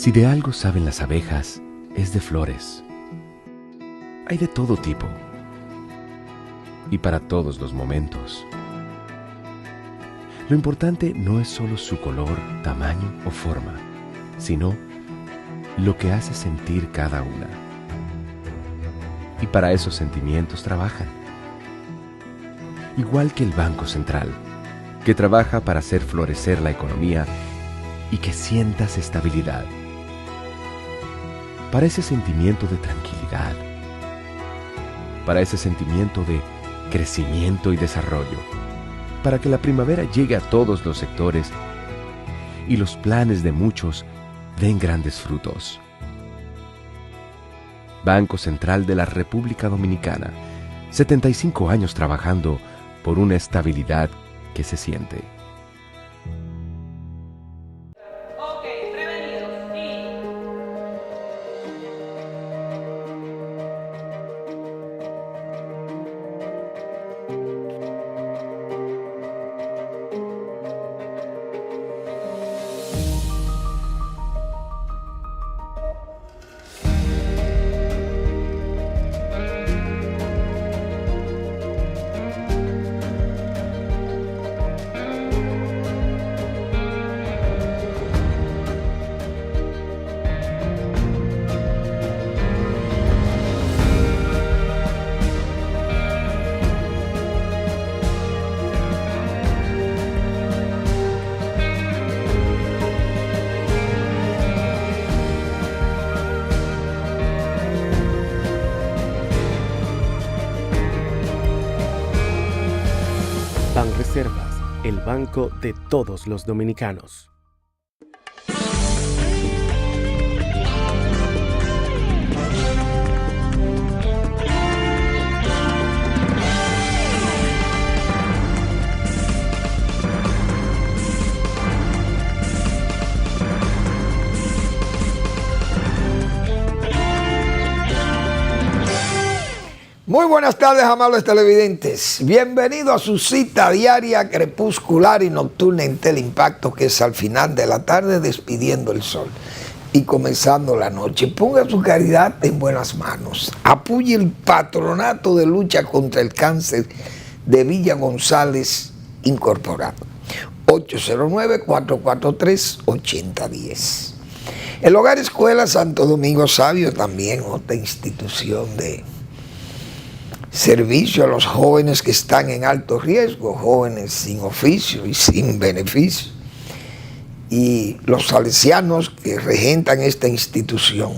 Si de algo saben las abejas, es de flores. Hay de todo tipo y para todos los momentos. Lo importante no es solo su color, tamaño o forma, sino lo que hace sentir cada una. Y para esos sentimientos trabajan. Igual que el Banco Central, que trabaja para hacer florecer la economía y que sientas estabilidad. Para ese sentimiento de tranquilidad, para ese sentimiento de crecimiento y desarrollo, para que la primavera llegue a todos los sectores y los planes de muchos den grandes frutos. Banco Central de la República Dominicana, 75 años trabajando por una estabilidad que se siente. Banreservas, el banco de todos los dominicanos. Muy buenas tardes, amables televidentes. Bienvenido a su cita diaria, crepuscular y nocturna en Teleimpacto, que es al final de la tarde despidiendo el sol y comenzando la noche. Ponga su caridad en buenas manos. Apoye el Patronato de Lucha contra el Cáncer de Villa González Incorporado. 809-443-8010. El Hogar Escuela Santo Domingo Sabio, también otra institución de servicio a los jóvenes que están en alto riesgo, jóvenes sin oficio y sin beneficio. Y los salesianos que regentan esta institución,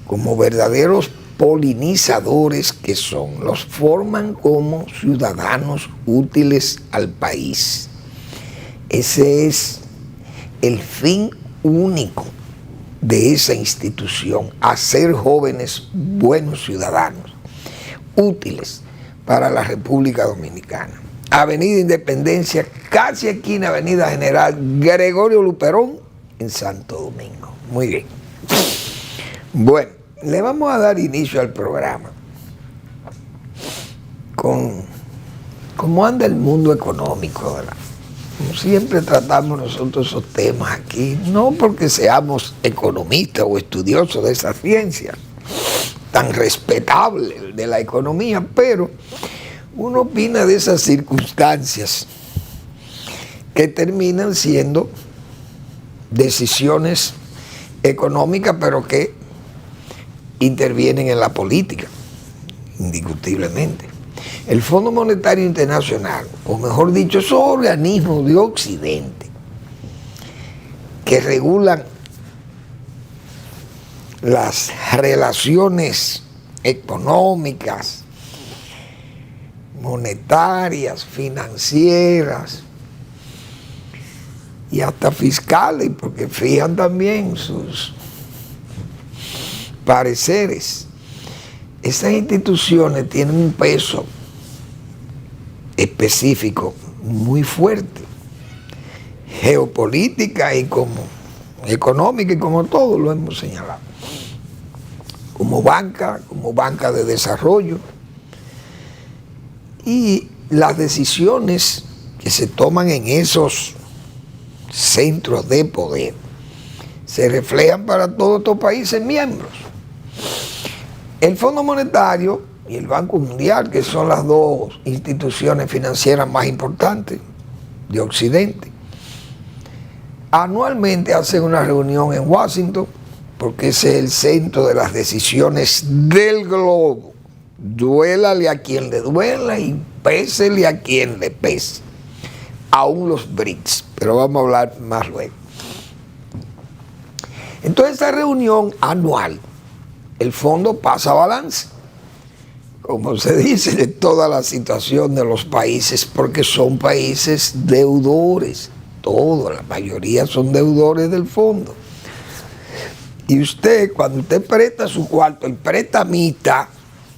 como verdaderos polinizadores que son, los forman como ciudadanos útiles al país. Ese es el fin único de esa institución, hacer jóvenes buenos ciudadanos útiles para la República Dominicana. Avenida Independencia, casi aquí en Avenida General Gregorio Luperón, en Santo Domingo. Muy bien. Bueno, le vamos a dar inicio al programa con cómo anda el mundo económico, ¿verdad? Como siempre tratamos nosotros esos temas aquí, no porque seamos economistas o estudiosos de esa ciencia tan respetable de la economía, pero uno opina de esas circunstancias que terminan siendo decisiones económicas, pero que intervienen en la política, indiscutiblemente. El Fondo Monetario Internacional, o mejor dicho, esos organismos de Occidente que regulan las relaciones económicas, monetarias, financieras y hasta fiscales, porque fijan también sus pareceres. Esas instituciones tienen un peso específico muy fuerte, geopolítica y como económica, y como todo lo hemos señalado. Como banca de desarrollo, y las decisiones que se toman en esos centros de poder se reflejan para todos estos países miembros. El Fondo Monetario y el Banco Mundial, que son las dos instituciones financieras más importantes de Occidente, anualmente hacen una reunión en Washington, porque ese es el centro de las decisiones del globo. Duélale a quien le duela y pésele a quien le pese. Aún los BRICS, pero vamos a hablar más luego. Entonces, esta reunión anual, el fondo pasa balance, como se dice, de toda la situación de los países, porque son países deudores, todos, la mayoría son deudores del fondo. Y usted, cuando usted presta su cuarto, el prestamista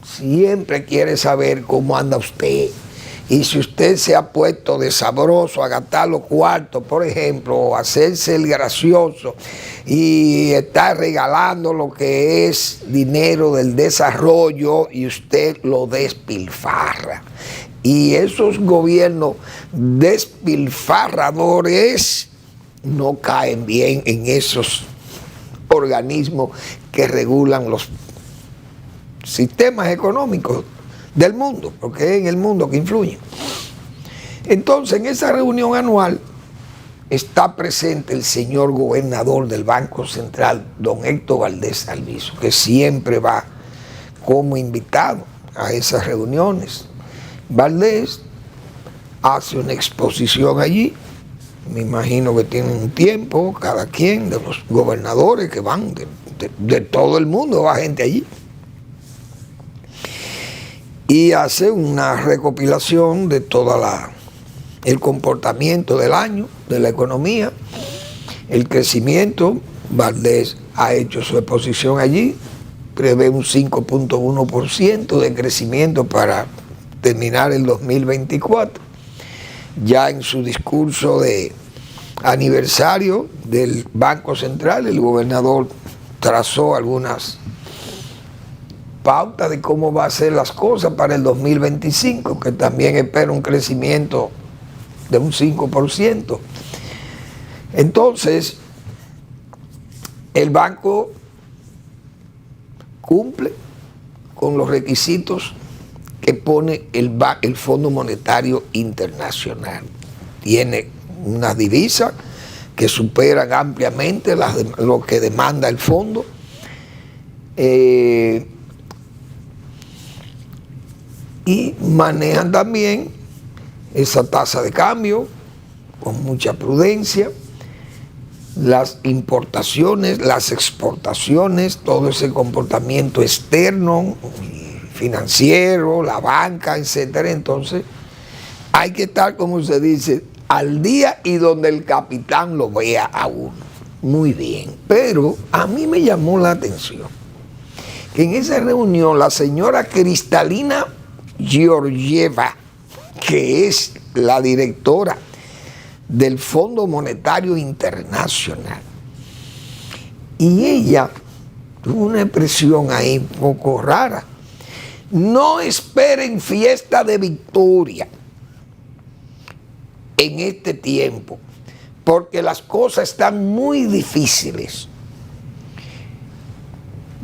siempre quiere saber cómo anda usted. Y si usted se ha puesto de sabroso a gastar los cuartos, por ejemplo, o hacerse el gracioso y está regalando lo que es dinero del desarrollo y usted lo despilfarra. Y esos gobiernos despilfarradores no caen bien en esos organismos que regulan los sistemas económicos del mundo, porque es en el mundo que influyen. Entonces, en esa reunión anual está presente el señor gobernador del Banco Central, don Héctor Valdés Alviso, que siempre va como invitado a esas reuniones. Valdés hace una exposición allí, me imagino que tienen un tiempo cada quien de los gobernadores que van de todo el mundo, va gente allí. Y hace una recopilación de todo el comportamiento del año, de la economía, el crecimiento. Valdés ha hecho su exposición allí, prevé un 5.1% de crecimiento para terminar el 2024. Ya en su discurso de aniversario del Banco Central, el gobernador trazó algunas pauta de cómo va a ser las cosas para el 2025, que también espera un crecimiento de un 5%. Entonces, el banco cumple con los requisitos que pone el Fondo Monetario Internacional. Tiene unas divisas que superan ampliamente lo que demanda el fondo. Y manejan también esa tasa de cambio con mucha prudencia, las importaciones, las exportaciones, todo ese comportamiento externo, financiero, la banca, etcétera. Entonces, hay que estar, como se dice, al día y donde el capitán lo vea a uno. Muy bien, pero a mí me llamó la atención que en esa reunión la señora Kristalina Georgieva, que es la directora del Fondo Monetario Internacional, y ella tuvo una expresión ahí un poco rara: no esperen fiesta de victoria en este tiempo, porque las cosas están muy difíciles.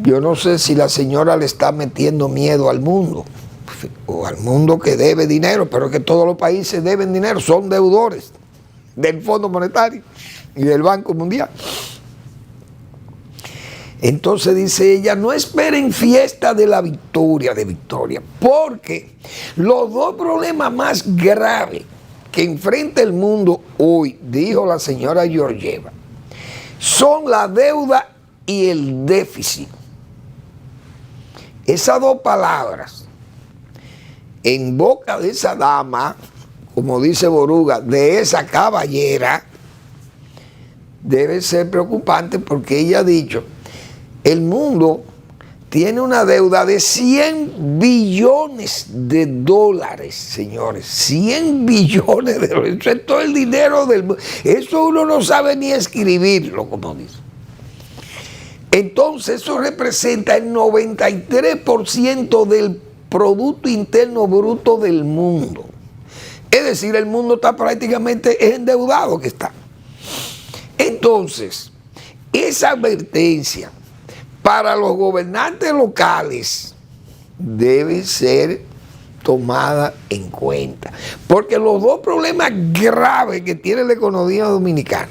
Yo no sé si la señora le está metiendo miedo al mundo, o al mundo que debe dinero, pero es que todos los países deben dinero, son deudores del Fondo Monetario y del Banco Mundial. Entonces dice ella, no esperen fiesta de la victoria, porque los dos problemas más graves que enfrenta el mundo hoy, dijo la señora Georgieva, son la deuda y el déficit. Esas dos palabras, en boca de esa dama, como dice Boruga, de esa caballera, debe ser preocupante, porque ella ha dicho, el mundo tiene una deuda de 100 billones de dólares, señores. 100 billones de dólares. Eso es todo el dinero del mundo. Eso uno no sabe ni escribirlo, como dice. Entonces, eso representa el 93% del Producto Interno Bruto del mundo. Es decir, el mundo está prácticamente endeudado que está. Entonces, esa advertencia para los gobernantes locales debe ser tomada en cuenta, porque los dos problemas graves que tiene la economía dominicana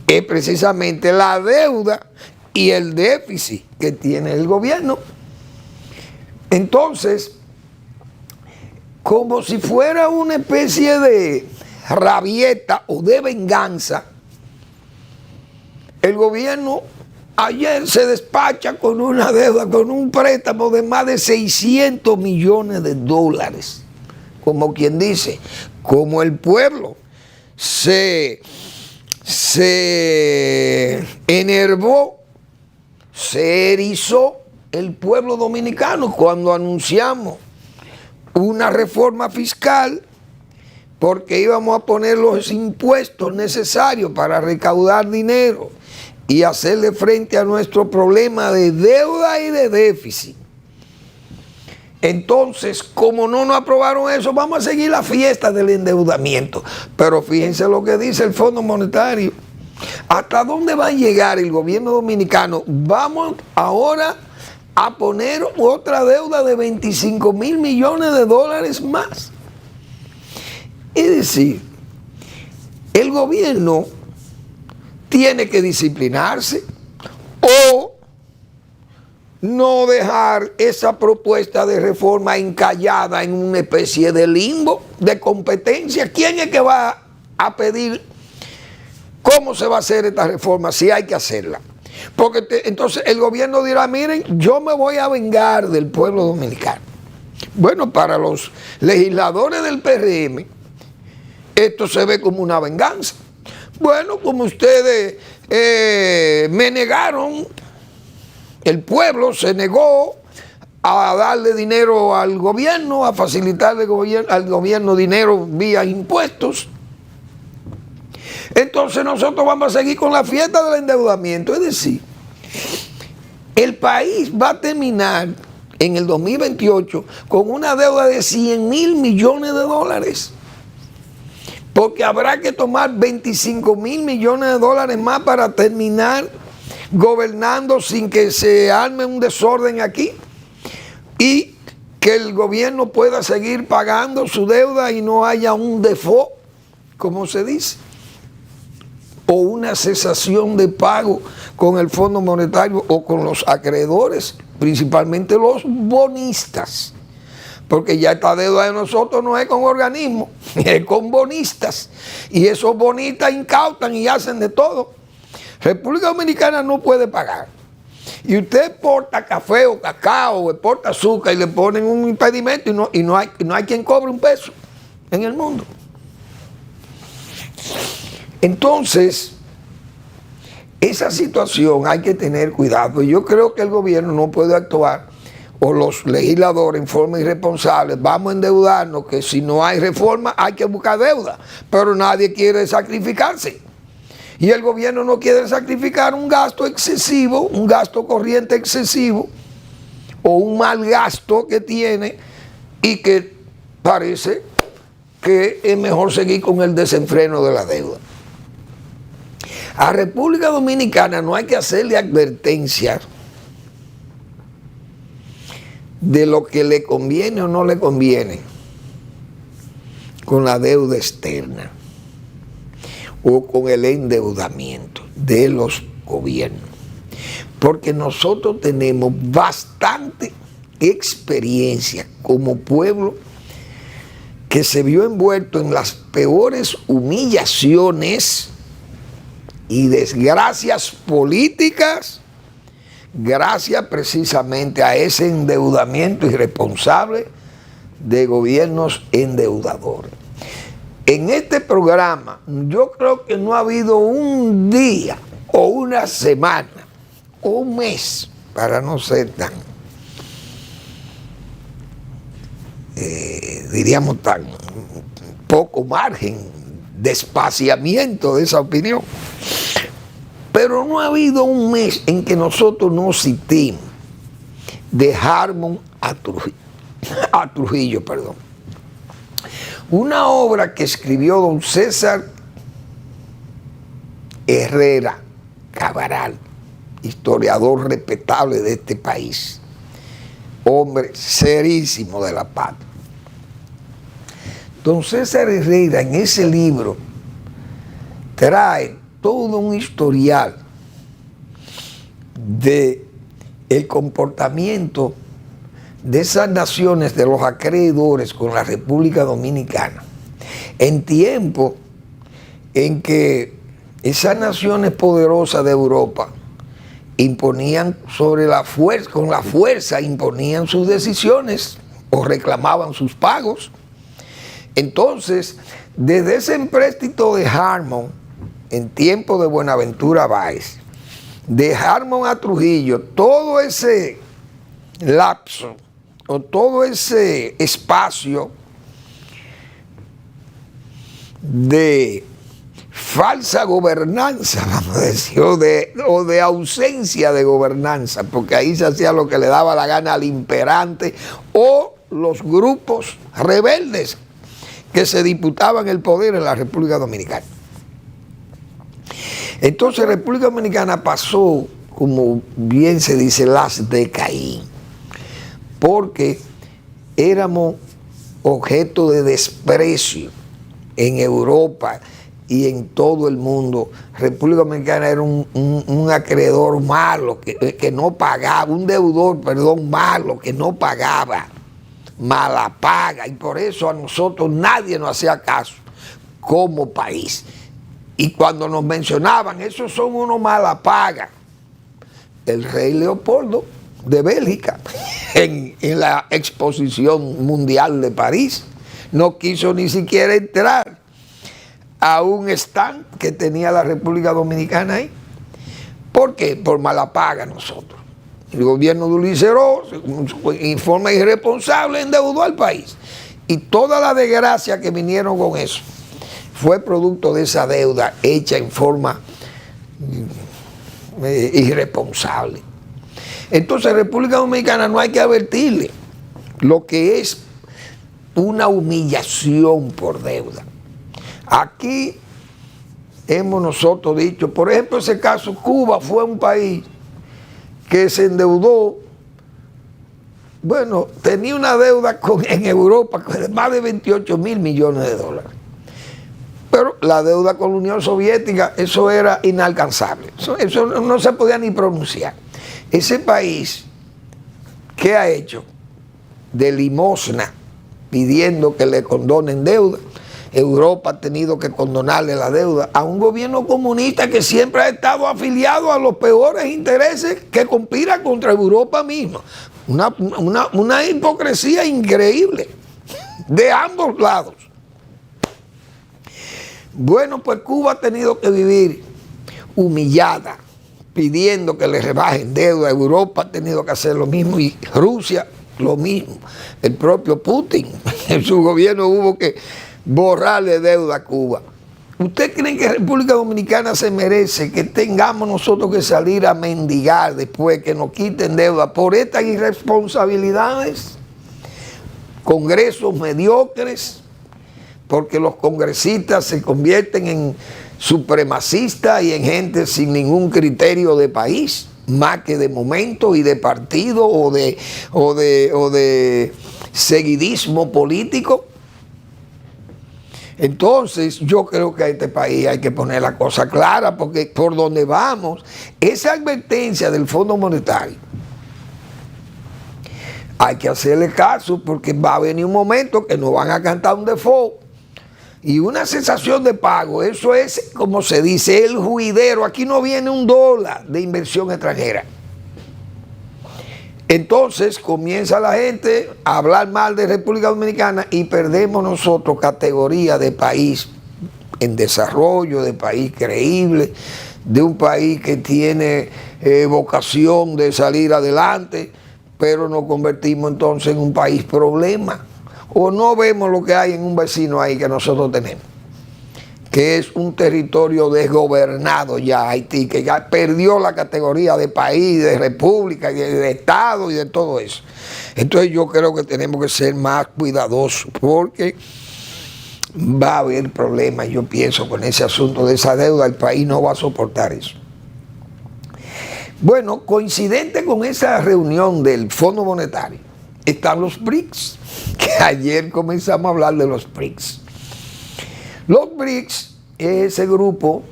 es precisamente la deuda y el déficit que tiene el gobierno. Entonces, como si fuera una especie de rabieta o de venganza, el gobierno ayer se despacha con una deuda, con un préstamo de más de 600 millones de dólares. Como quien dice, como el pueblo se enervó, se erizó el pueblo dominicano cuando anunciamos una reforma fiscal, porque íbamos a poner los impuestos necesarios para recaudar dinero y hacerle frente a nuestro problema de deuda y de déficit. Entonces, como no nos aprobaron eso, vamos a seguir la fiesta del endeudamiento. Pero fíjense lo que dice el Fondo Monetario. ¿Hasta dónde va a llegar el gobierno dominicano? Vamos ahora a poner otra deuda de 25 mil millones de dólares más. Es decir, el gobierno tiene que disciplinarse o no dejar esa propuesta de reforma encallada en una especie de limbo de competencia. ¿Quién es que va a pedir cómo se va a hacer esta reforma si hay que hacerla? Porque entonces el gobierno dirá, miren, yo me voy a vengar del pueblo dominicano. Bueno, para los legisladores del PRM, esto se ve como una venganza. Bueno, como ustedes me negaron, el pueblo se negó a darle dinero al gobierno, a facilitarle al gobierno dinero vía impuestos. Entonces nosotros vamos a seguir con la fiesta del endeudamiento. Es decir, el país va a terminar en el 2028 con una deuda de 100 mil millones de dólares. Porque habrá que tomar 25 mil millones de dólares más para terminar gobernando sin que se arme un desorden aquí y que el gobierno pueda seguir pagando su deuda y no haya un default, como se dice, o una cesación de pago con el Fondo Monetario o con los acreedores, principalmente los bonistas. Porque ya esta deuda de nosotros no es con organismos, es con bonistas. Y esos bonistas incautan y hacen de todo. República Dominicana no puede pagar. Y usted porta café o cacao o porta azúcar y le ponen un impedimento y no hay quien cobre un peso en el mundo. Entonces, esa situación hay que tener cuidado. Yo creo que el gobierno no puede actuar, o los legisladores en forma irresponsable, vamos a endeudarnos, que si no hay reforma hay que buscar deuda, pero nadie quiere sacrificarse. Y el gobierno no quiere sacrificar un gasto excesivo, un gasto corriente excesivo, o un mal gasto que tiene y que parece que es mejor seguir con el desenfreno de la deuda. A República Dominicana no hay que hacerle advertencia de lo que le conviene o no le conviene con la deuda externa o con el endeudamiento de los gobiernos, porque nosotros tenemos bastante experiencia como pueblo que se vio envuelto en las peores humillaciones y desgracias políticas gracias precisamente a ese endeudamiento irresponsable de gobiernos endeudadores. En este programa yo creo que no ha habido un día o una semana o un mes, para no ser tan, diríamos tan poco margen de espaciamiento de esa opinión. Pero no ha habido un mes en que nosotros no citemos de Harmon a Trujillo, una obra que escribió don César Herrera Cabral, historiador respetable de este país, hombre serísimo de la patria. Don César Herrera en ese libro trae todo un historial de el comportamiento de esas naciones, de los acreedores con la República Dominicana, en tiempo en que esas naciones poderosas de Europa imponían sobre la fuerza, con la fuerza imponían sus decisiones o reclamaban sus pagos. Entonces, desde ese empréstito de Harmon, en tiempo de Buenaventura Báez, de Harmon a Trujillo, todo ese lapso o todo ese espacio de falsa gobernanza, vamos a decir, o de ausencia de gobernanza, porque ahí se hacía lo que le daba la gana al imperante o los grupos rebeldes que se disputaban el poder en la República Dominicana. Entonces República Dominicana pasó, como bien se dice, las de Caín, porque éramos objeto de desprecio en Europa y en todo el mundo. República Dominicana era un acreedor malo que no pagaba, un deudor, perdón, malo que no pagaba, mala paga, y por eso a nosotros nadie nos hacía caso como país. Y cuando nos mencionaban, esos son unos mala paga, el rey Leopoldo de Bélgica, en la exposición mundial de París, no quiso ni siquiera entrar a un stand que tenía la República Dominicana ahí. ¿Por qué? Por mala paga nosotros. El gobierno de Luis Heró, en forma irresponsable, endeudó al país. Y toda la desgracia que vinieron con eso fue producto de esa deuda hecha en forma irresponsable. Entonces, República Dominicana no hay que advertirle lo que es una humillación por deuda. Aquí hemos nosotros dicho, por ejemplo, ese caso, Cuba fue un país que se endeudó, bueno, tenía una deuda en Europa de más de 28 mil millones de dólares. Pero la deuda con la Unión Soviética, eso era inalcanzable. Eso no se podía ni pronunciar. Ese país, ¿qué ha hecho? De limosna, pidiendo que le condonen deuda. Europa ha tenido que condonarle la deuda a un gobierno comunista que siempre ha estado afiliado a los peores intereses que conspiran contra Europa misma. Una hipocresía increíble de ambos lados. Bueno, pues Cuba ha tenido que vivir humillada, pidiendo que le rebajen deuda. Europa ha tenido que hacer lo mismo y Rusia lo mismo. El propio Putin, en su gobierno hubo que borrarle deuda a Cuba. ¿Usted cree que República Dominicana se merece que tengamos nosotros que salir a mendigar después, que nos quiten deuda por estas irresponsabilidades? Congresos mediocres, porque los congresistas se convierten en supremacistas y en gente sin ningún criterio de país, más que de momento y de partido o de seguidismo político. Entonces, yo creo que a este país hay que poner la cosa clara, porque por donde vamos, esa advertencia del Fondo Monetario, hay que hacerle caso, porque va a venir un momento que nos van a cantar un default y una cesación de pago. Eso es, como se dice, el juidero. Aquí no viene un dólar de inversión extranjera. Entonces comienza la gente a hablar mal de República Dominicana y perdemos nosotros categoría de país en desarrollo, de país creíble, de un país que tiene vocación de salir adelante, pero nos convertimos entonces en un país problema. O no vemos lo que hay en un vecino ahí que nosotros tenemos, que es un territorio desgobernado ya, Haití, que ya perdió la categoría de país, de república, de estado y de todo eso. Entonces yo creo que tenemos que ser más cuidadosos, porque va a haber problemas, yo pienso, con ese asunto de esa deuda. El país no va a soportar eso. Bueno, coincidente con esa reunión del Fondo Monetario, están los BRICS, que ayer comenzamos a hablar de los BRICS. Los BRICS es ese grupo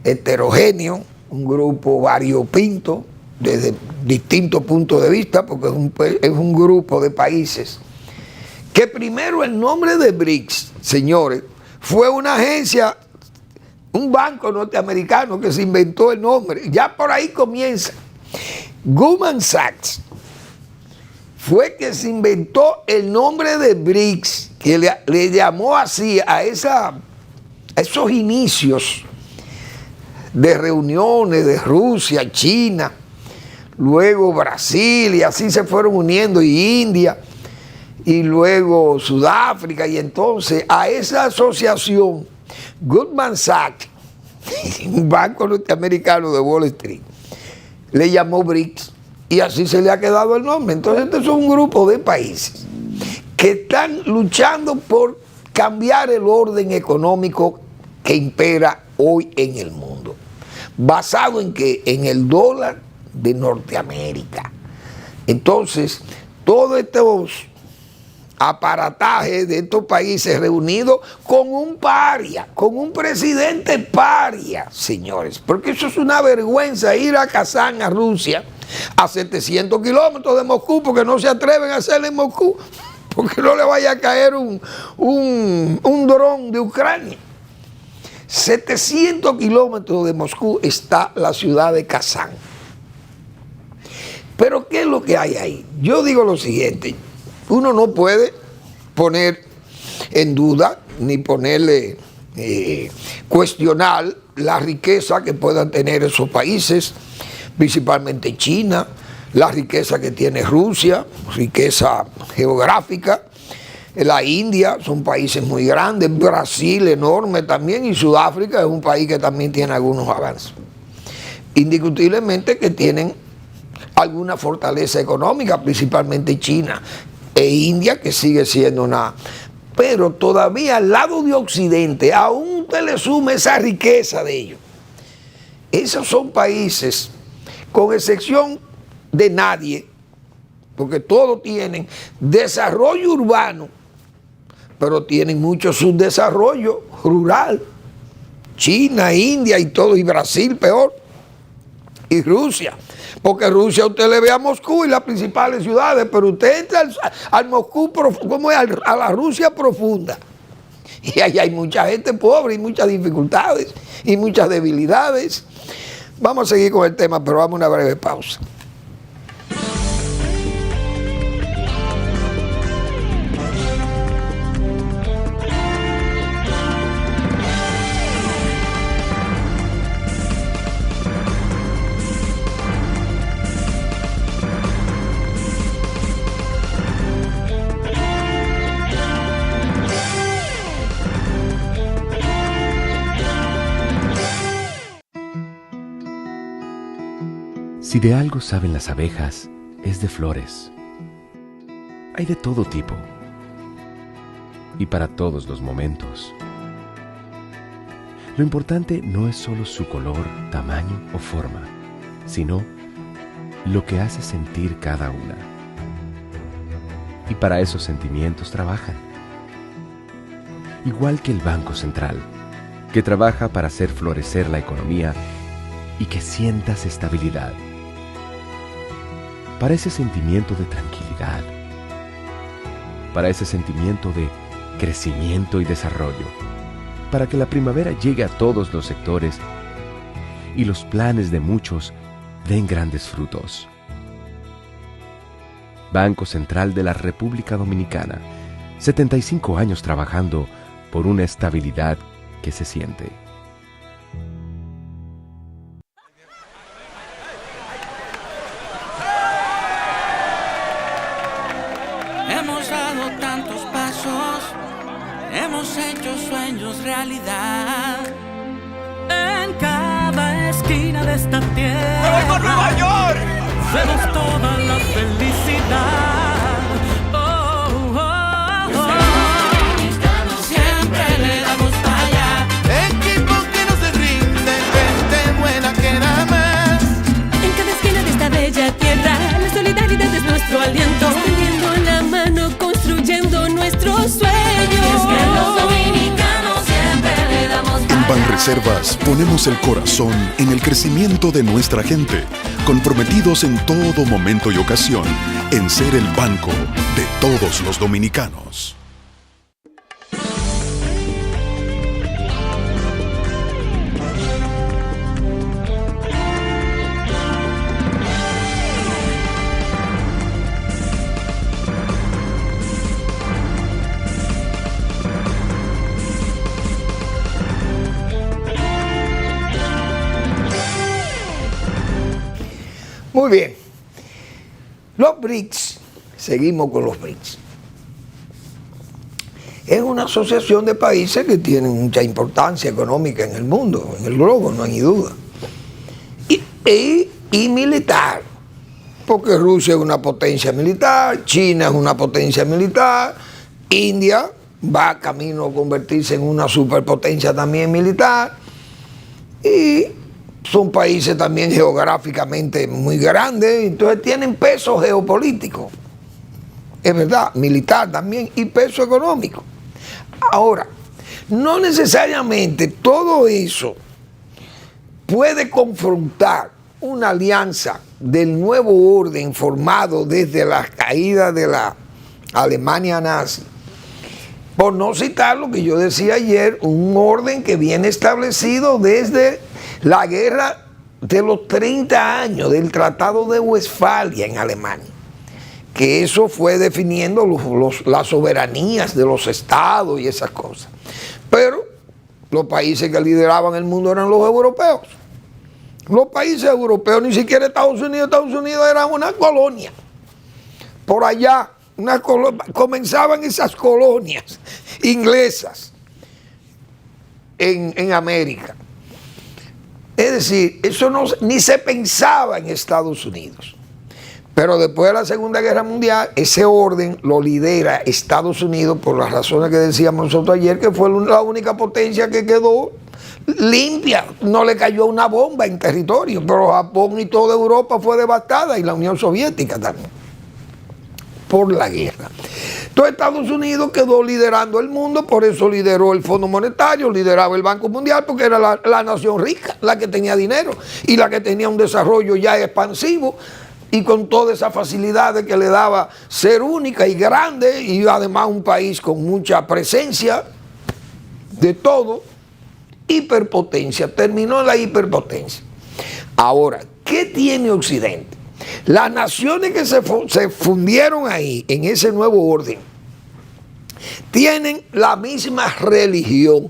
heterogéneo, un grupo variopinto, desde distintos puntos de vista, porque es un grupo de países, que primero el nombre de BRICS, señores, fue una agencia, un banco norteamericano que se inventó el nombre, ya por ahí comienza. Goldman Sachs fue que se inventó el nombre de BRICS, que le llamó así a esos inicios de reuniones de Rusia, China, luego Brasil, y así se fueron uniendo, y India, y luego Sudáfrica, y entonces a esa asociación Goldman Sachs, un banco norteamericano de Wall Street, le llamó BRICS, y así se le ha quedado el nombre. Entonces este es un grupo de países que están luchando por cambiar el orden económico que impera hoy en el mundo, basado en que en el dólar de Norteamérica. Entonces, todos estos aparatajes de estos países reunidos con un paria, con un presidente paria, señores, porque eso es una vergüenza, ir a Kazán, a Rusia, a 700 kilómetros de Moscú, porque no se atreven a hacerle en Moscú, porque no le vaya a caer un dron de Ucrania. 700 kilómetros de Moscú está la ciudad de Kazán. Pero ¿qué es lo que hay ahí? Yo digo lo siguiente: uno no puede poner en duda ni ponerle, cuestionar la riqueza que puedan tener esos países, principalmente China, la riqueza que tiene Rusia, riqueza geográfica. La India, son países muy grandes, Brasil enorme también, y Sudáfrica es un país que también tiene algunos avances. Indiscutiblemente que tienen alguna fortaleza económica, principalmente China e India, que sigue siendo una... Pero todavía al lado de Occidente, aún usted le suma esa riqueza de ellos. Esos son países, con excepción de nadie, porque todos tienen desarrollo urbano, pero tienen mucho subdesarrollo rural. China, India y todo, y Brasil peor, y Rusia. Porque Rusia usted le ve a Moscú y las principales ciudades, pero usted entra al Moscú, como es, a la Rusia profunda. Y ahí hay mucha gente pobre y muchas dificultades y muchas debilidades. Vamos a seguir con el tema, pero vamos a una breve pausa. Si de algo saben las abejas, es de flores. Hay de todo tipo y para todos los momentos. Lo importante no es solo su color, tamaño o forma, sino lo que hace sentir cada una. Y para esos sentimientos trabajan. Igual que el Banco Central, que trabaja para hacer florecer la economía y que sientas estabilidad. Para ese sentimiento de tranquilidad, para ese sentimiento de crecimiento y desarrollo, para que la primavera llegue a todos los sectores y los planes de muchos den grandes frutos. Banco Central de la República Dominicana, 75 años trabajando por una estabilidad que se siente. Hemos dado tantos pasos, hemos hecho sueños realidad. En cada esquina de esta tierra, ¡me voy por Nueva York! Vemos toda la felicidad. Oh, oh, oh. Siempre le damos para allá. Equipo que no se rinde, gente buena que nada más. Banreservas ponemos el corazón en el crecimiento de nuestra gente, comprometidos en todo momento y ocasión en ser el banco de todos los dominicanos. Muy bien. Los BRICS, seguimos con los BRICS. Es una asociación de países que tienen mucha importancia económica en el mundo, en el globo, no hay duda. Y militar, porque Rusia es una potencia militar, China es una potencia militar, India va camino a convertirse en una superpotencia también militar, y son países también geográficamente muy grandes, entonces tienen peso geopolítico, es verdad, militar también, y peso económico. Ahora, no necesariamente todo eso puede confrontar una alianza del nuevo orden formado desde la caída de la Alemania nazi. Por no citar lo que yo decía ayer, un orden que viene establecido desde la guerra de los 30 años del Tratado de Westfalia en Alemania, que eso fue definiendo las soberanías de los estados y esas cosas. Pero los países que lideraban el mundo eran los europeos. Los países europeos, ni siquiera Estados Unidos era una colonia. Por allá comenzaban esas colonias inglesas en América. Es decir, eso ni se pensaba en Estados Unidos. Pero después de la Segunda Guerra Mundial, ese orden lo lidera Estados Unidos por las razones que decíamos nosotros ayer, que fue la única potencia que quedó limpia. No le cayó una bomba en territorio, pero Japón y toda Europa fue devastada, y la Unión Soviética también, por la guerra. Entonces Estados Unidos quedó liderando el mundo, por eso lideró el Fondo Monetario, lideraba el Banco Mundial, porque era la nación rica, la que tenía dinero y la que tenía un desarrollo ya expansivo, y con todas esas facilidades que le daba ser única y grande, y además un país con mucha presencia de todo, hiperpotencia, terminó la hiperpotencia. Ahora, ¿qué tiene Occidente? Las naciones que se fundieron ahí, en ese nuevo orden, tienen la misma religión,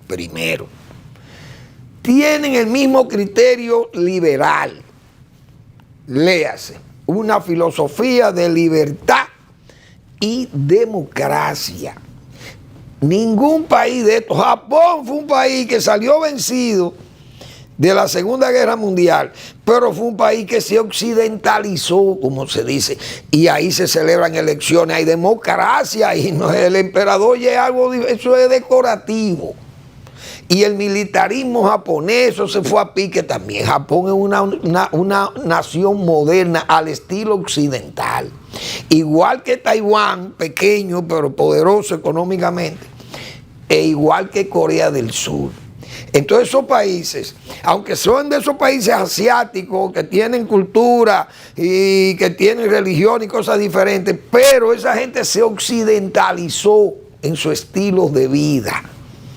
primero. Tienen el mismo criterio liberal. Léase, una filosofía de libertad y democracia. Ningún país de estos, Japón fue un país que salió vencido de la Segunda Guerra Mundial, pero fue un país que se occidentalizó, como se dice, y ahí se celebran elecciones, hay democracia, y no, el emperador ya es algo, eso es decorativo. Y el militarismo japonés, eso se fue a pique también. Japón es una nación moderna al estilo occidental. Igual que Taiwán, pequeño pero poderoso económicamente, e igual que Corea del Sur. Entonces esos países, aunque son de esos países asiáticos que tienen cultura y que tienen religión y cosas diferentes, pero esa gente se occidentalizó en su estilo de vida.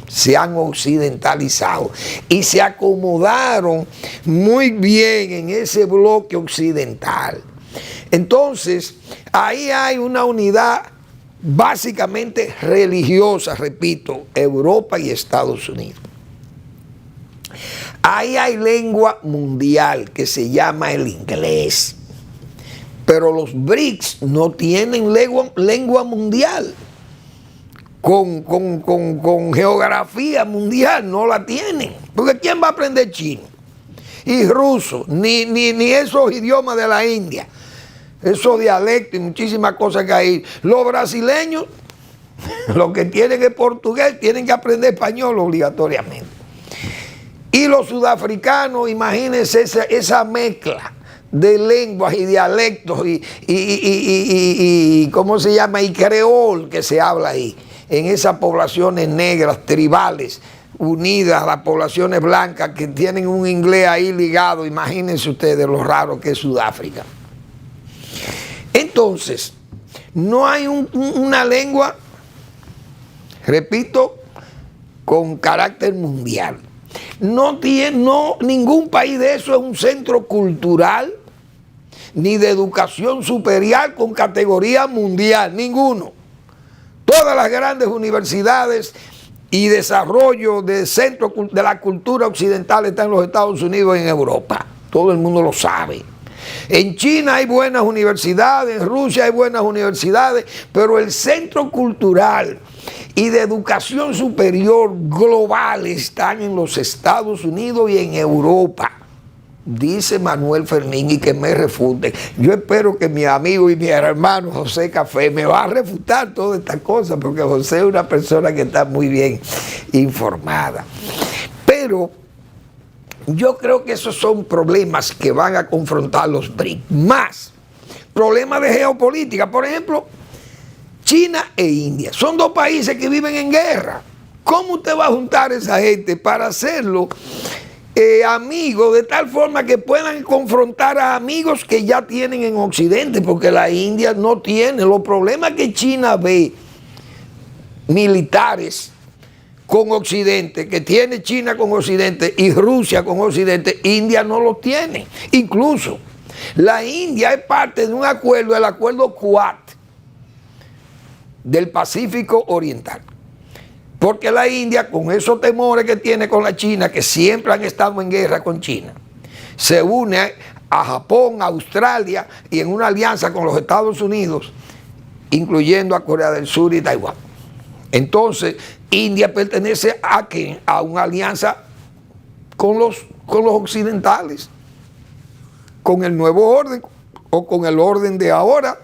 Se han occidentalizado y se acomodaron muy bien en ese bloque occidental. Entonces, ahí hay una unidad básicamente religiosa, repito, Europa y Estados Unidos. Ahí hay lengua mundial que se llama el inglés, pero los BRICS no tienen lengua mundial. Con geografía mundial no la tienen, porque ¿quién va a aprender chino? Y ruso, ni esos idiomas de la India, esos dialectos y muchísimas cosas que hay. Los brasileños, los que tienen es portugués, tienen que aprender español obligatoriamente. Y los sudafricanos, imagínense esa mezcla de lenguas y dialectos y ¿cómo se llama? Y creol que se habla ahí, en esas poblaciones negras, tribales Unidas, las poblaciones blancas que tienen un inglés ahí ligado, imagínense ustedes lo raro que es Sudáfrica. Entonces, no hay una lengua, repito, con carácter mundial. Ningún país de eso es un centro cultural ni de educación superior con categoría mundial, ninguno. Todas las grandes universidades y desarrollo de centro de la cultura occidental están en los Estados Unidos y en Europa. Todo el mundo lo sabe. En China hay buenas universidades, en Rusia hay buenas universidades, pero el centro cultural y de educación superior global están en los Estados Unidos y en Europa. Dice Manuel Fermín, y que me refute. Yo espero que mi amigo y mi hermano José Café me va a refutar todas estas cosas, porque José es una persona que está muy bien informada. Pero yo creo que esos son problemas que van a confrontar los BRICS. Más problemas de geopolítica. Por ejemplo, China e India. Son dos países que viven en guerra. ¿Cómo usted va a juntar a esa gente para hacerlo amigos, de tal forma que puedan confrontar a amigos que ya tienen en Occidente? Porque la India no tiene los problemas que China ve militares con Occidente, que tiene China con Occidente y Rusia con Occidente. India no lo tiene. Incluso la India es parte de un acuerdo, el acuerdo Quad del Pacífico Oriental. Porque la India, con esos temores que tiene con la China, que siempre han estado en guerra con China, se une a Japón, a Australia y en una alianza con los Estados Unidos, incluyendo a Corea del Sur y Taiwán. Entonces, India pertenece a una alianza con los occidentales, con el nuevo orden o con el orden de ahora.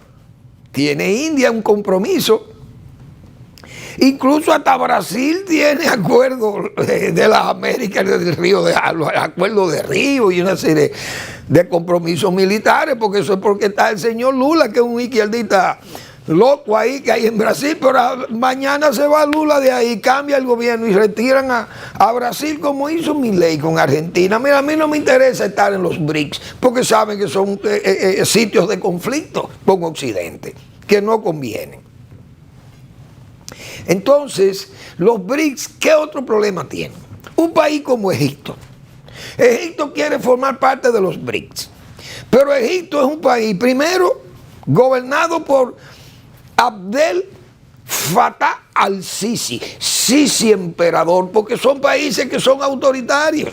Tiene India un compromiso. Incluso hasta Brasil tiene acuerdos de las Américas, del Río, acuerdos de Río y una serie de compromisos militares, porque eso es porque está el señor Lula, que es un izquierdista loco ahí que hay en Brasil, pero mañana se va Lula de ahí, cambia el gobierno y retiran a Brasil, como hizo Milei con Argentina. Mira, a mí no me interesa estar en los BRICS, porque saben que son sitios de conflicto con Occidente, que no convienen. Entonces, los BRICS, ¿qué otro problema tienen? Un país como Egipto. Egipto quiere formar parte de los BRICS, pero Egipto es un país, primero, gobernado por Abdel Fattah al-Sisi, Sisi emperador, porque son países que son autoritarios.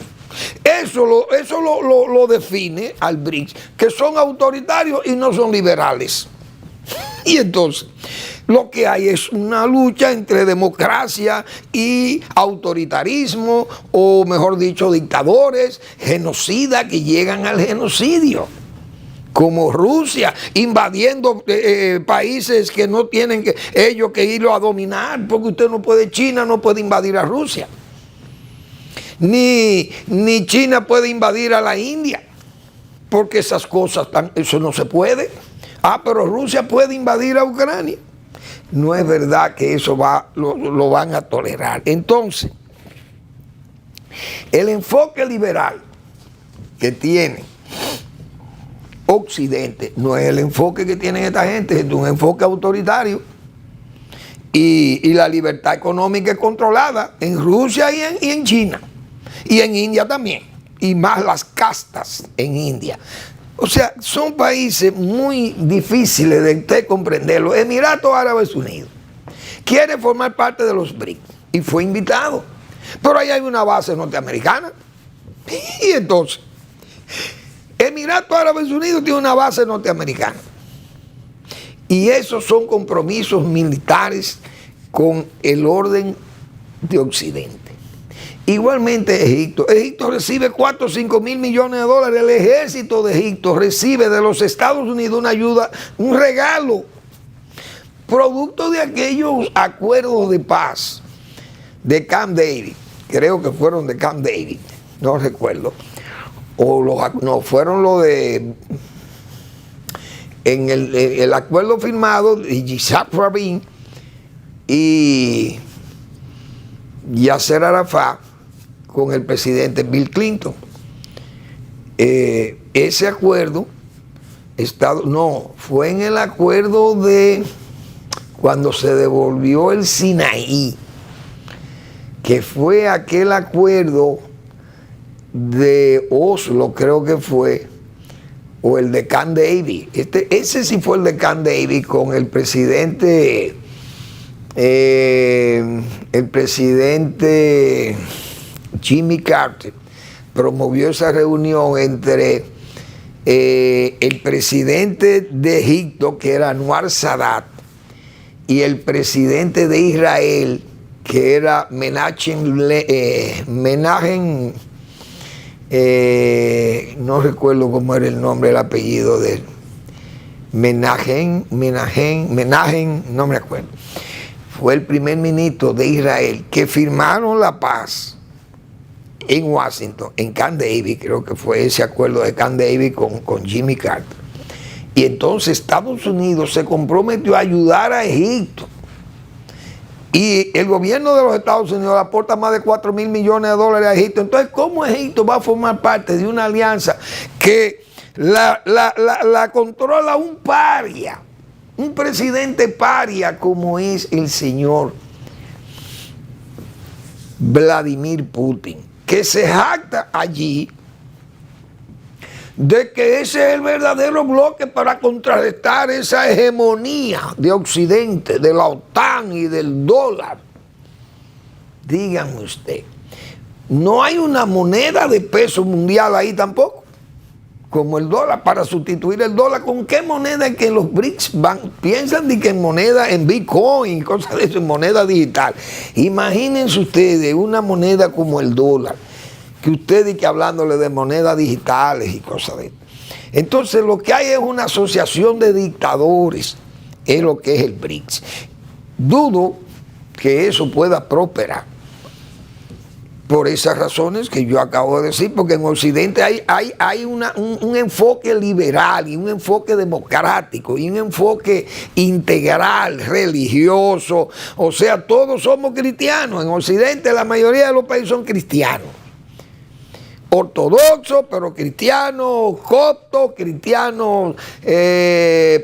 Eso lo define al BRICS, que son autoritarios y no son liberales. Y entonces, lo que hay es una lucha entre democracia y autoritarismo, o mejor dicho, dictadores, genocidas que llegan al genocidio. Como Rusia, invadiendo países que no tienen ellos que irlo a dominar, porque usted no puede, China no puede invadir a Rusia. Ni China puede invadir a la India, porque esas cosas, eso no se puede. Pero Rusia puede invadir a Ucrania. No es verdad que eso lo van a tolerar. Entonces, el enfoque liberal que tiene Occidente no es el enfoque que tienen esta gente, es un enfoque autoritario. Y la libertad económica es controlada en Rusia y en China. Y en India también. Y más las castas en India. O sea, son países muy difíciles de usted comprenderlo. Emiratos Árabes Unidos quiere formar parte de los BRICS y fue invitado. Pero ahí hay una base norteamericana. Y entonces, Emiratos Árabes Unidos tiene una base norteamericana. Y esos son compromisos militares con el orden de Occidente. Igualmente Egipto. Egipto recibe 4 o 5 mil millones de dólares. El ejército de Egipto recibe de los Estados Unidos una ayuda, un regalo, producto de aquellos acuerdos de paz de Camp David. Creo que fueron de Camp David, no recuerdo. Fueron los de... En el acuerdo firmado de Yitzhak Rabin y Yasser Arafat, con el presidente Bill Clinton. Ese acuerdo, fue en el acuerdo de cuando se devolvió el Sinaí, que fue aquel acuerdo de Oslo, creo que fue, o el de Camp David. Ese sí fue el de Camp David con el presidente Jimmy Carter. Promovió esa reunión entre el presidente de Egipto, que era Anwar Sadat, y el presidente de Israel, que era Menachem, no recuerdo cómo era el nombre, el apellido de él. Menachem, no me acuerdo. Fue el primer ministro de Israel, que firmaron la paz en Washington, en Camp David, creo que fue ese acuerdo de Camp David con Jimmy Carter. Y entonces Estados Unidos se comprometió a ayudar a Egipto. Y el gobierno de los Estados Unidos aporta más de $4,000 millones a Egipto. Entonces, ¿cómo Egipto va a formar parte de una alianza que la controla un paria, un presidente paria como es el señor Vladimir Putin, que se jacta allí de que ese es el verdadero bloque para contrarrestar esa hegemonía de Occidente, de la OTAN y del dólar? Dígame usted, no hay una moneda de peso mundial ahí tampoco, como el dólar, para sustituir el dólar. ¿Con qué moneda es que los BRICS piensan de que en moneda, en Bitcoin, cosas de eso, en moneda digital? Imagínense ustedes una moneda como el dólar, que ustedes que hablándole de monedas digitales y cosas de eso. Entonces lo que hay es una asociación de dictadores, es lo que es el BRICS. Dudo que eso pueda prosperar por esas razones que yo acabo de decir, porque en Occidente hay un enfoque liberal y un enfoque democrático y un enfoque integral, religioso. O sea, todos somos cristianos. En Occidente la mayoría de los países son cristianos. Ortodoxos, pero cristianos coptos, cristianos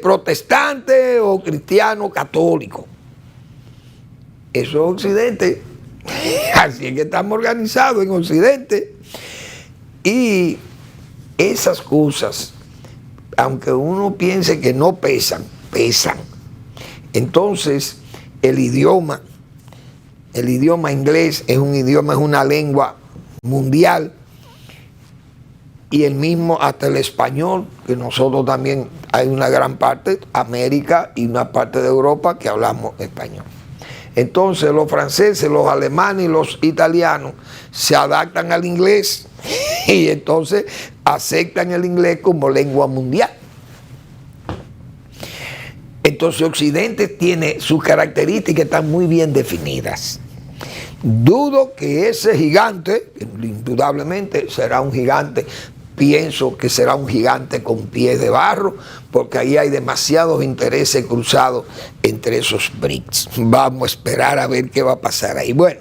protestantes o cristianos católicos. Eso es Occidente. Así es que estamos organizados en Occidente. Y esas cosas, aunque uno piense que no pesan, pesan. Entonces, el idioma inglés es un idioma, es una lengua mundial. Y el mismo, hasta el español, que nosotros también hay una gran parte, América y una parte de Europa que hablamos español. Entonces los franceses, los alemanes y los italianos se adaptan al inglés y entonces aceptan el inglés como lengua mundial. Entonces Occidente tiene sus características que están muy bien definidas. Dudo que ese gigante, indudablemente será un gigante, pienso que será un gigante con pies de barro, porque ahí hay demasiados intereses cruzados entre esos BRICS. Vamos a esperar a ver qué va a pasar ahí. Bueno,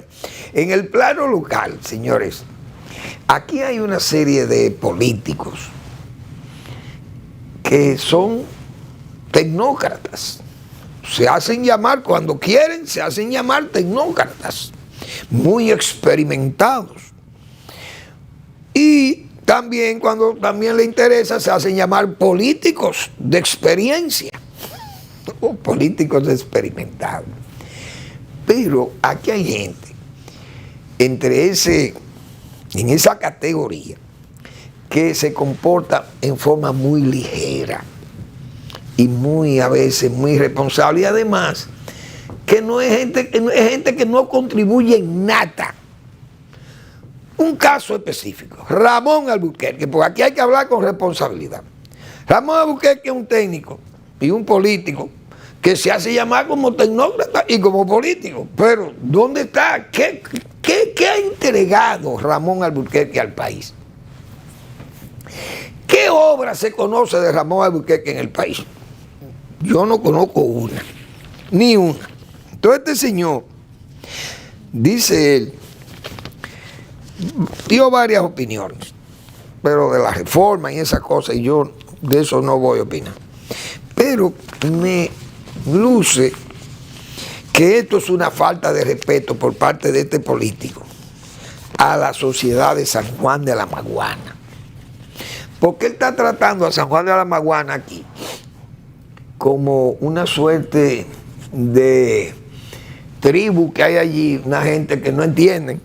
en el plano local, señores, aquí hay una serie de políticos que son tecnócratas. Se hacen llamar, cuando quieren, se hacen llamar tecnócratas, muy experimentados. Y también, cuando también le interesa, se hacen llamar políticos de experiencia o políticos experimentados. Pero aquí hay gente en esa categoría que se comporta en forma muy ligera y a veces muy responsable, y además que no es gente que no contribuye en nada. Un caso específico, Ramón Albuquerque, porque aquí hay que hablar con responsabilidad. Ramón Albuquerque es un técnico y un político que se hace llamar como tecnócrata y como político. Pero, ¿dónde está? ¿Qué ha entregado Ramón Albuquerque al país? ¿Qué obra se conoce de Ramón Albuquerque en el país? Yo no conozco una, ni una. Entonces este señor, dice él, dio varias opiniones, pero de la reforma y esas cosas, y yo de eso no voy a opinar. Pero me luce que esto es una falta de respeto por parte de este político a la sociedad de San Juan de la Maguana. Porque él está tratando a San Juan de la Maguana aquí como una suerte de tribu que hay allí, una gente que no entienden,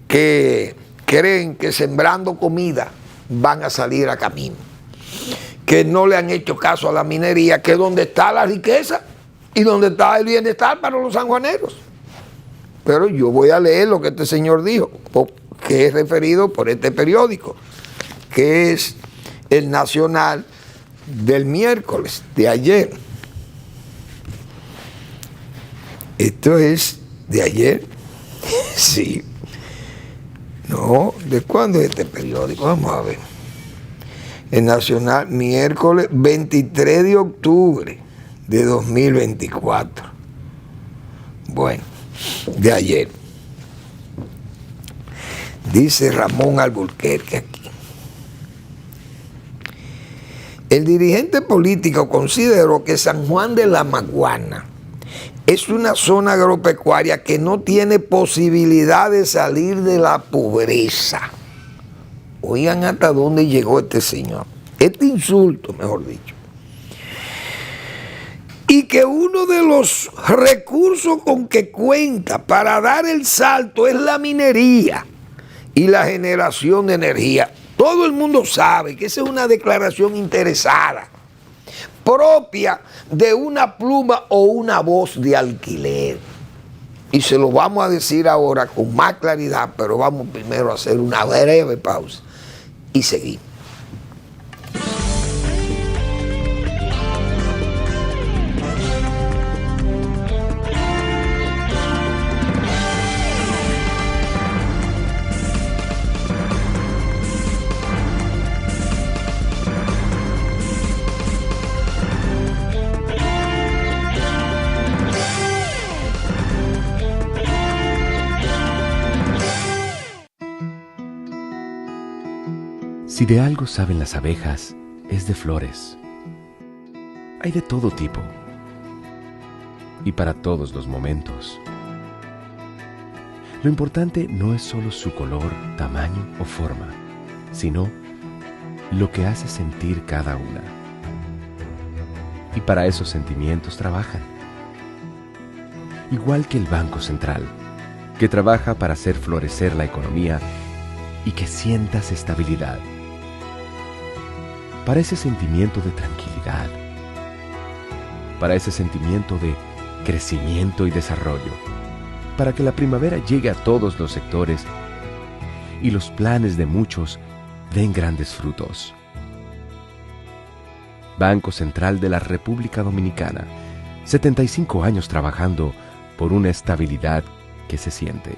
que creen que sembrando comida van a salir a camino, que no le han hecho caso a la minería, que es donde está la riqueza y donde está el bienestar para los sanjuaneros. Pero yo voy a leer lo que este señor dijo, que es referido por este periódico, que es el Nacional del miércoles, de ayer. Esto es de ayer. Sí. No, ¿de cuándo es este periódico? Vamos a ver. El Nacional, miércoles 23 de octubre de 2024. Bueno, de ayer. Dice Ramón Alburquerque aquí. El dirigente político consideró que San Juan de la Maguana es una zona agropecuaria que no tiene posibilidad de salir de la pobreza. Oigan hasta dónde llegó este señor. Este insulto, mejor dicho. Y que uno de los recursos con que cuenta para dar el salto es la minería y la generación de energía. Todo el mundo sabe que esa es una declaración interesada, propia de una pluma o una voz de alquiler. Y se lo vamos a decir ahora con más claridad, pero vamos primero a hacer una breve pausa y seguimos. Si de algo saben las abejas, es de flores. Hay de todo tipo y para todos los momentos. Lo importante no es solo su color, tamaño o forma, sino lo que hace sentir cada una. Y para esos sentimientos trabajan. Igual que el Banco Central, que trabaja para hacer florecer la economía y que sientas estabilidad. Para ese sentimiento de tranquilidad, para ese sentimiento de crecimiento y desarrollo, para que la primavera llegue a todos los sectores y los planes de muchos den grandes frutos. Banco Central de la República Dominicana, 75 años trabajando por una estabilidad que se siente.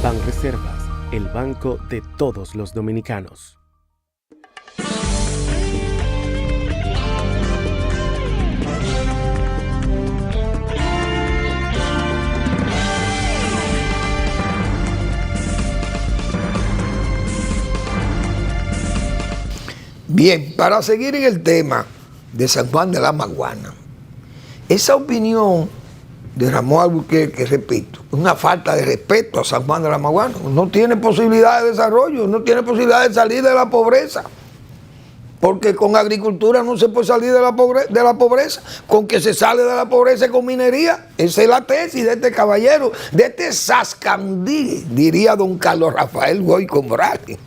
Banreservas, el banco de todos los dominicanos. Bien, para seguir en el tema de San Juan de la Maguana, esa opinión de Ramón Albuquerque, repito, una falta de respeto a San Juan de la Maguana. No tiene posibilidad de desarrollo, no tiene posibilidad de salir de la pobreza. Porque con agricultura no se puede salir de la pobreza. Con que se sale de la pobreza con minería. Esa es la tesis de este caballero, de este Sascandí, diría don Carlos Rafael Goico Morales.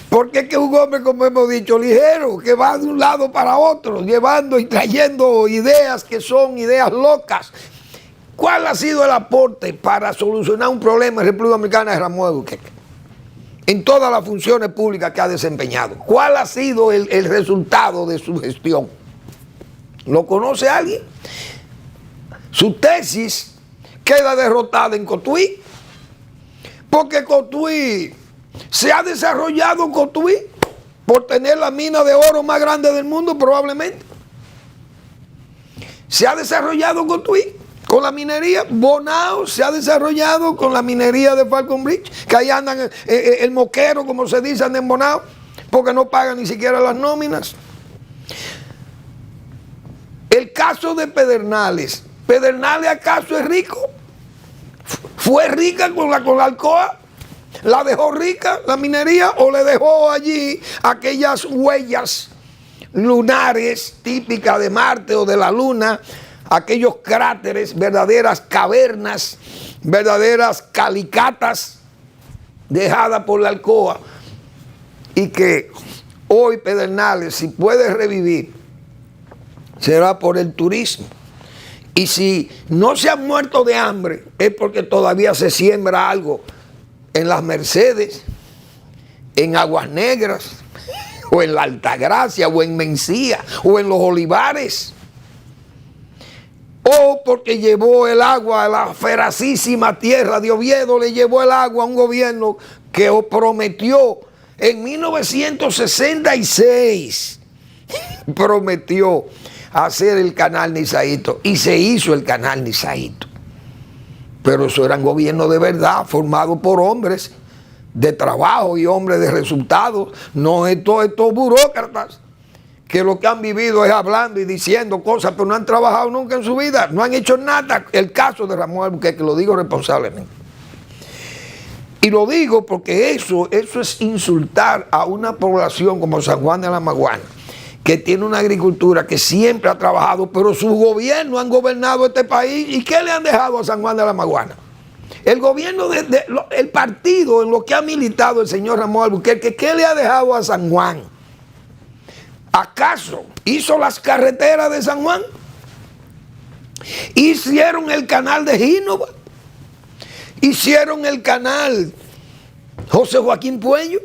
Porque es que un hombre, como hemos dicho, ligero, que va de un lado para otro, llevando y trayendo ideas que son ideas locas. ¿Cuál ha sido el aporte para solucionar un problema en República Dominicana de Ramón Albuquerque? En todas las funciones públicas que ha desempeñado. ¿Cuál ha sido el resultado de su gestión? ¿Lo conoce alguien? Su tesis queda derrotada en Cotuí, porque Cotuí se ha desarrollado por tener la mina de oro más grande del mundo, probablemente. Se ha desarrollado Cotuí con la minería. Bonao se ha desarrollado con la minería de Falcon Bridge, que ahí andan el moquero, como se dice, anda en Bonao, porque no pagan ni siquiera las nóminas. El caso de Pedernales. ¿Pedernales acaso es rico? ¿Fue rica con la Alcoa? ¿La dejó rica la minería o le dejó allí aquellas huellas lunares típicas de Marte o de la Luna, aquellos cráteres, verdaderas cavernas, verdaderas calicatas dejadas por la Alcoa? Y que hoy Pedernales, si puede revivir, será por el turismo. Y si no se han muerto de hambre, es porque todavía se siembra algo en las Mercedes, en Aguas Negras, o en la Altagracia, o en Mencía, o en los Olivares. O porque llevó el agua a la feracísima tierra de Oviedo, le llevó el agua a un gobierno que prometió en 1966, prometió hacer el canal Nizaíto, y se hizo el canal Nizaíto. Pero eso eran gobiernos de verdad, formados por hombres de trabajo y hombres de resultados, no estos burócratas que lo que han vivido es hablando y diciendo cosas, pero no han trabajado nunca en su vida, no han hecho nada. El caso de Ramón Albuquerque, lo digo responsablemente. Y lo digo porque eso es insultar a una población como San Juan de la Maguana, que tiene una agricultura que siempre ha trabajado, pero sus gobiernos han gobernado este país. ¿Y qué le han dejado a San Juan de la Maguana? El gobierno, el partido en lo que ha militado el señor Ramón Albuquerque, ¿qué le ha dejado a San Juan? ¿Acaso hizo las carreteras de San Juan? ¿Hicieron el canal de Gínova? ¿Hicieron el canal José Joaquín Puello?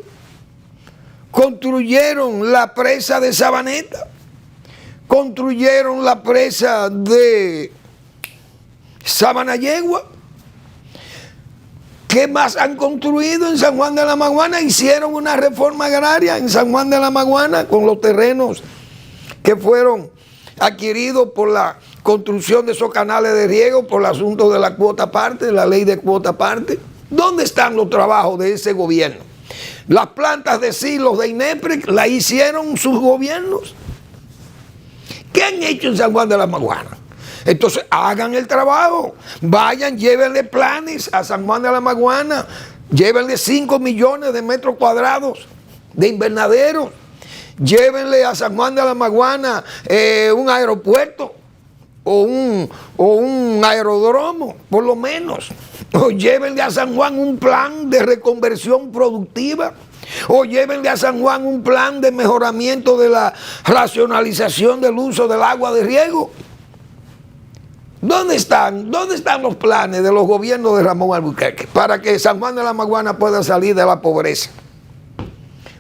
¿Construyeron la presa de Sabaneta? ¿Construyeron la presa de Sabanayegua? ¿Qué más han construido en San Juan de la Maguana? Hicieron una reforma agraria en San Juan de la Maguana con los terrenos que fueron adquiridos por la construcción de esos canales de riego, por el asunto de la cuota parte, la ley de cuota parte. ¿Dónde están los trabajos de ese gobierno? Las plantas de silos de INEPREC la hicieron sus gobiernos. ¿Qué han hecho en San Juan de la Maguana? Entonces hagan el trabajo, vayan, llévenle planes a San Juan de la Maguana, llévenle 5 millones de metros cuadrados de invernaderos, llévenle a San Juan de la Maguana un aeropuerto o un aerodromo, por lo menos, o llévenle a San Juan un plan de reconversión productiva, o llévenle a San Juan un plan de mejoramiento de la racionalización del uso del agua de riego. ¿Dónde están los planes de los gobiernos de Ramón Albuquerque para que San Juan de la Maguana pueda salir de la pobreza?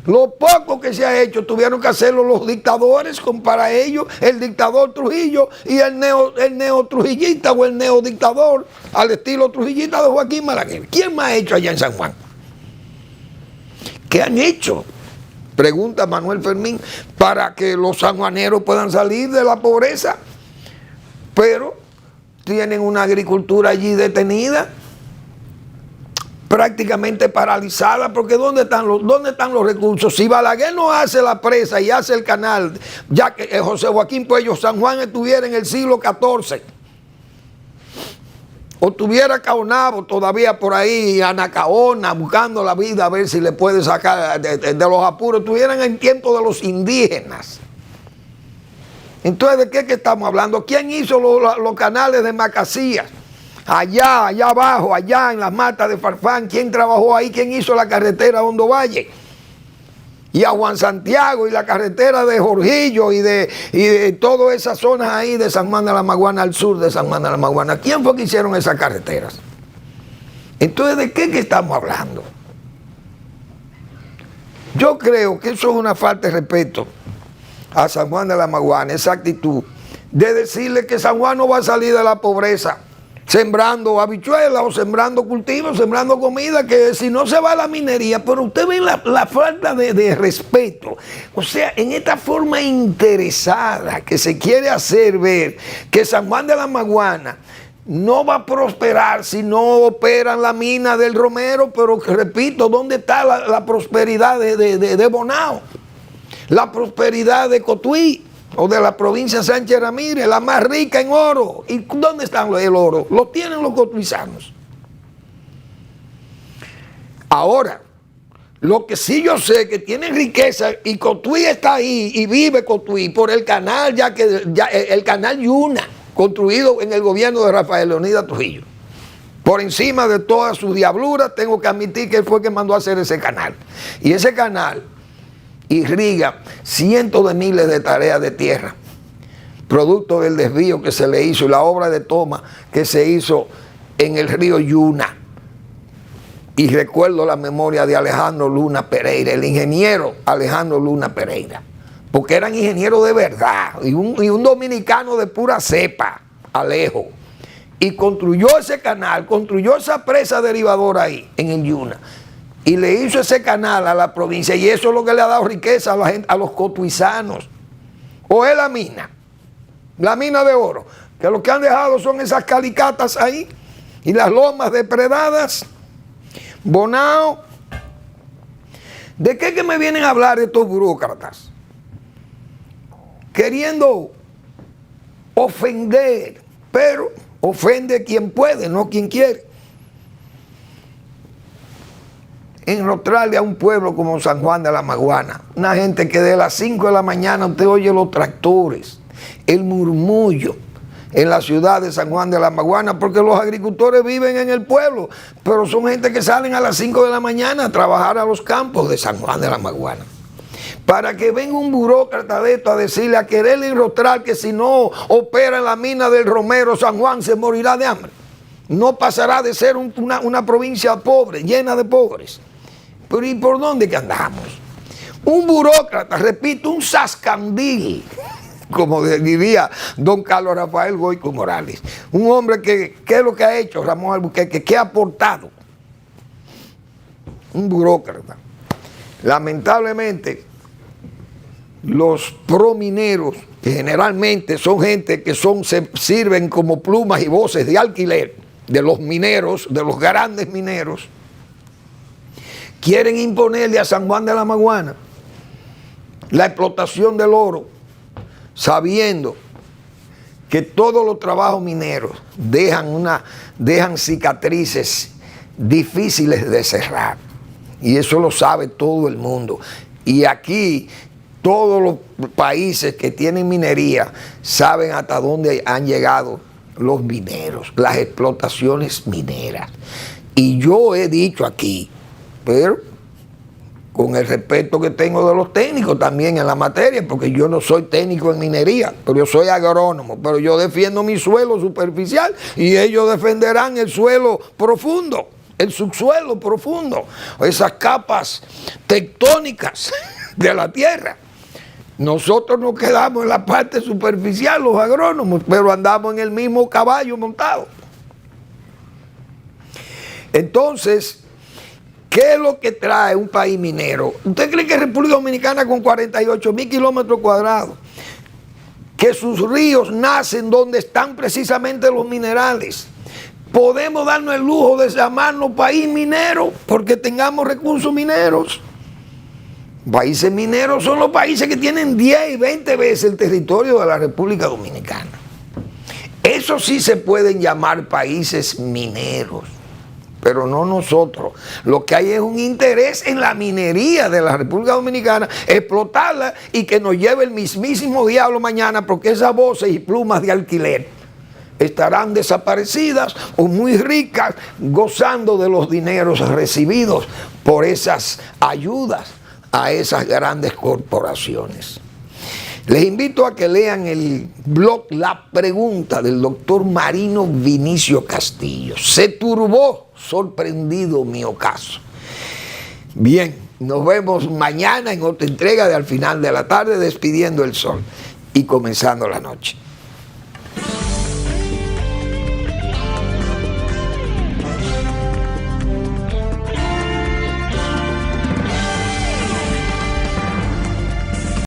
Lo poco que se ha hecho tuvieron que hacerlo los dictadores, como para ellos el dictador Trujillo y el neotrujillista o el neodictador al estilo trujillista de Joaquín Balaguer. ¿Quién más ha hecho allá en San Juan? ¿Qué han hecho? Pregunta Manuel Fermín, para que los sanjuaneros puedan salir de la pobreza. Pero tienen una agricultura allí detenida, prácticamente paralizada, porque ¿dónde están los recursos? Si Balaguer no hace la presa y hace el canal, ya que José Joaquín Puello, San Juan estuviera en el siglo XIV, o tuviera Caonabo todavía por ahí, Anacaona, buscando la vida a ver si le puede sacar de los apuros, estuvieran en tiempo de los indígenas. Entonces, ¿de qué es que estamos hablando? ¿Quién hizo los canales de Macasías? Allá abajo, allá en las matas de Farfán, ¿quién trabajó ahí? ¿Quién hizo la carretera Hondo Valle? Y a Juan Santiago y la carretera de Jorgillo y de todas esas zonas ahí de San Juan de la Maguana, al sur de San Juan de la Maguana. ¿Quién fue que hicieron esas carreteras? Entonces, ¿de qué es que estamos hablando? Yo creo que eso es una falta de respeto a San Juan de la Maguana, esa actitud de decirle que San Juan no va a salir de la pobreza sembrando habichuelas o sembrando cultivos, sembrando comida, que si no se va a la minería. Pero usted ve la falta de respeto, o sea, en esta forma interesada que se quiere hacer ver que San Juan de la Maguana no va a prosperar si no operan la mina del Romero. Pero repito, ¿dónde está la prosperidad de Bonao? La prosperidad de Cotuí o de la provincia de Sánchez Ramírez, la más rica en oro. ¿Y dónde está el oro? Lo tienen los cotuizanos. Ahora, lo que sí yo sé que tienen riqueza, y Cotuí está ahí y vive Cotuí por el canal, el canal Yuna, construido en el gobierno de Rafael Leonidas Trujillo. Por encima de todas sus diabluras, tengo que admitir que él fue el que mandó a hacer ese canal. Y ese canal irriga cientos de miles de tareas de tierra, producto del desvío que se le hizo y la obra de toma que se hizo en el río Yuna. Y recuerdo la memoria de Alejandro Luna Pereira, el ingeniero Alejandro Luna Pereira, porque eran ingenieros de verdad, y un dominicano de pura cepa, Alejo, y construyó ese canal, construyó esa presa derivadora ahí en el Yuna, y le hizo ese canal a la provincia, y eso es lo que le ha dado riqueza a la gente, a los cotuizanos. O es la mina de oro, que lo que han dejado son esas calicatas ahí, y las lomas depredadas. Bonao. ¿De qué que me vienen a hablar estos burócratas? Queriendo ofender, pero ofende quien puede, no quien quiere. Enrostrarle a un pueblo como San Juan de la Maguana, una gente que de las 5 de la mañana usted oye los tractores, el murmullo en la ciudad de San Juan de la Maguana, porque los agricultores viven en el pueblo, pero son gente que salen a las 5 de la mañana a trabajar a los campos de San Juan de la Maguana. Para que venga un burócrata de esto a decirle, a quererle enrostrar que si no opera en la mina del Romero, San Juan se morirá de hambre. No pasará de ser una provincia pobre, llena de pobres. Pero ¿y por dónde que andamos? Un burócrata, repito, un zascandil, como diría don Carlos Rafael Goico Morales. Un hombre que, ¿qué es lo que ha hecho Ramón Albuquerque? ¿Qué ha aportado? Un burócrata. Lamentablemente, los promineros, que generalmente son gente que se sirven como plumas y voces de alquiler de los mineros, de los grandes mineros, quieren imponerle a San Juan de la Maguana la explotación del oro, sabiendo que todos los trabajos mineros dejan cicatrices difíciles de cerrar. Y eso lo sabe todo el mundo. Y aquí todos los países que tienen minería saben hasta dónde han llegado los mineros, las explotaciones mineras. Y yo he dicho aquí, pero con el respeto que tengo de los técnicos también en la materia, porque yo no soy técnico en minería, pero yo soy agrónomo, pero yo defiendo mi suelo superficial y ellos defenderán el suelo profundo, el subsuelo profundo, esas capas tectónicas de la tierra. Nosotros nos quedamos en la parte superficial, los agrónomos, pero andamos en el mismo caballo montado. Entonces, ¿qué es lo que trae un país minero? ¿Usted cree que República Dominicana, con 48,000 kilómetros cuadrados, que sus ríos nacen donde están precisamente los minerales, podemos darnos el lujo de llamarnos país minero porque tengamos recursos mineros? Países mineros son los países que tienen 10 y 20 veces el territorio de la República Dominicana. Eso Eso sí se pueden llamar países mineros, pero no nosotros. Lo que hay es un interés en la minería de la República Dominicana, explotarla y que nos lleve el mismísimo diablo mañana, porque esas voces y plumas de alquiler estarán desaparecidas o muy ricas, gozando de los dineros recibidos por esas ayudas a esas grandes corporaciones. Les invito a que lean el blog La Pregunta del doctor Marino Vinicio Castillo. Se turbó, sorprendido mi ocaso. Bien, nos vemos mañana en otra entrega de Al Final de la Tarde, despidiendo el sol y comenzando la noche.